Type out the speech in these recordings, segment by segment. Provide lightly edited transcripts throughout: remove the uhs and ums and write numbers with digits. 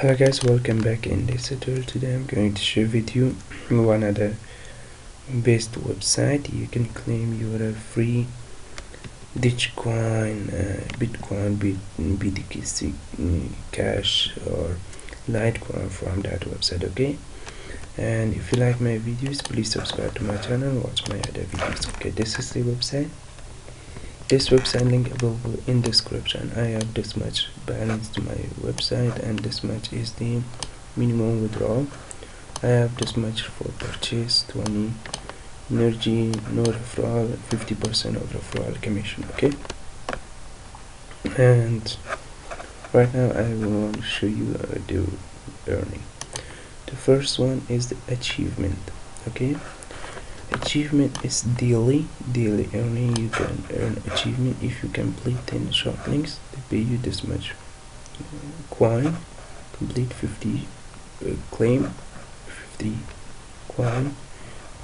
Hello guys, welcome back. In this tutorial today I'm going to share with you one of the best website you can claim your free dogecoin, bitcoin, BTC cash or litecoin from that website. Okay, and if you like my videos, please subscribe to my channel, watch my other videos. Okay, this is the website. This website link available in description. I have this much balance to my website, and this much is the minimum withdrawal. I have this much for purchase, 20 energy, no referral, 50% of referral commission. Okay, and right now I will show you the earning. The first one is the achievement. Okay, achievement is daily earning. You can earn achievement if you complete 10 short links. They pay you this much coin. Complete 50 claim, 50 coin.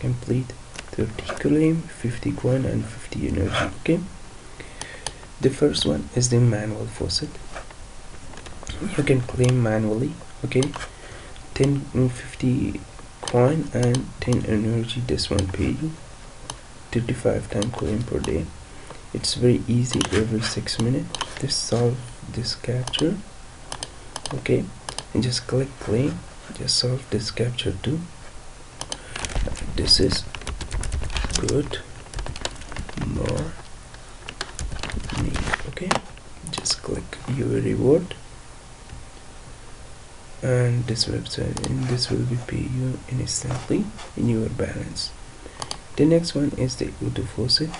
Complete 30 claim, 50 coin and 50 energy. Okay, the first one is the manual faucet. You can claim manually. Okay, 10 50 coin and 10 energy. This one pay you 35 times claim per day. It's very easy. Every 6 minutes this solve this capture. Okay, and just click claim, just solve this capture too. This is good, more need. Okay, just click your reward, and this website, and this will be pay you instantly in your balance. The next one is the auto faucet.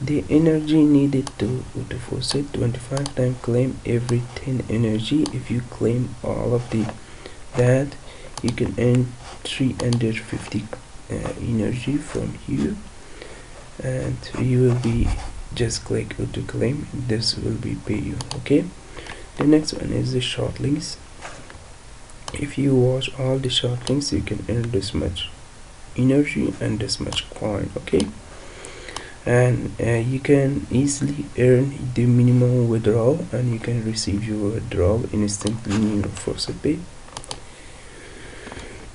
The energy needed to auto faucet 25 times claim every 10 energy. If you claim all of that, you can earn 350 energy from here, and you will be just click auto claim. This will be pay you. Okay, the next one is the short links. If you watch all the short links, you can earn this much energy and this much coin. Okay, and you can easily earn the minimum withdrawal, and you can receive your withdrawal instantly in your Forcepay.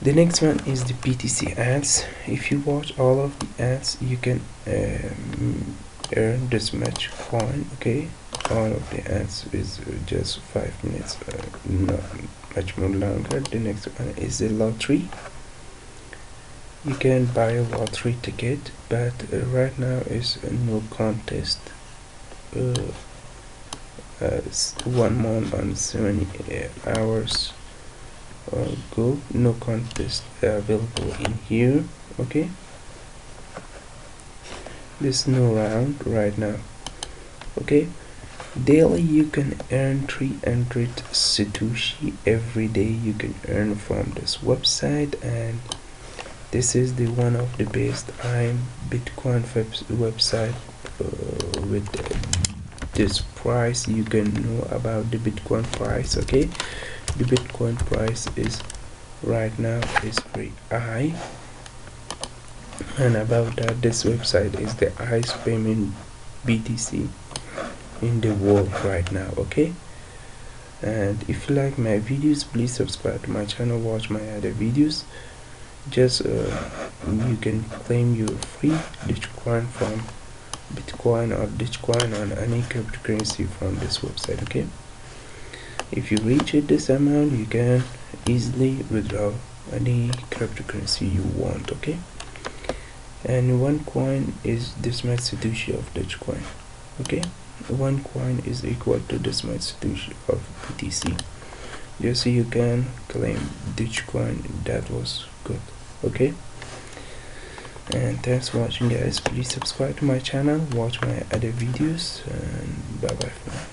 The next one is the PTC ads. If you watch all of the ads, you can earn this much coin. Okay, all of the ads is just 5 minutes, not much more longer. The next one is the lottery. You can buy a lottery ticket, but right now is no contest. 1 month and 70 hours ago, no contest available in here. Okay, there's no round right now. Okay, daily you can earn 300 Satoshi every day. You can earn from this website, and this is the one of the best Bitcoin website with this price. You can know about the Bitcoin price. Okay, the Bitcoin price is right now is very high, and about that, this website is the highest payment BTC in the world right now. Okay, and if you like my videos, please subscribe to my channel, watch my other videos. Just you can claim your free dogecoin from Bitcoin or dogecoin on any cryptocurrency from this website. Okay, if you reach this amount, you can easily withdraw any cryptocurrency you want. Okay, and 1 coin is this much Satoshi of dogecoin. Okay, 1 coin is equal to this much Satoshi of PTC. Just so you can claim dogecoin. That was good. Okay, and thanks for watching guys. Please subscribe to my channel, watch my other videos, and bye bye for now.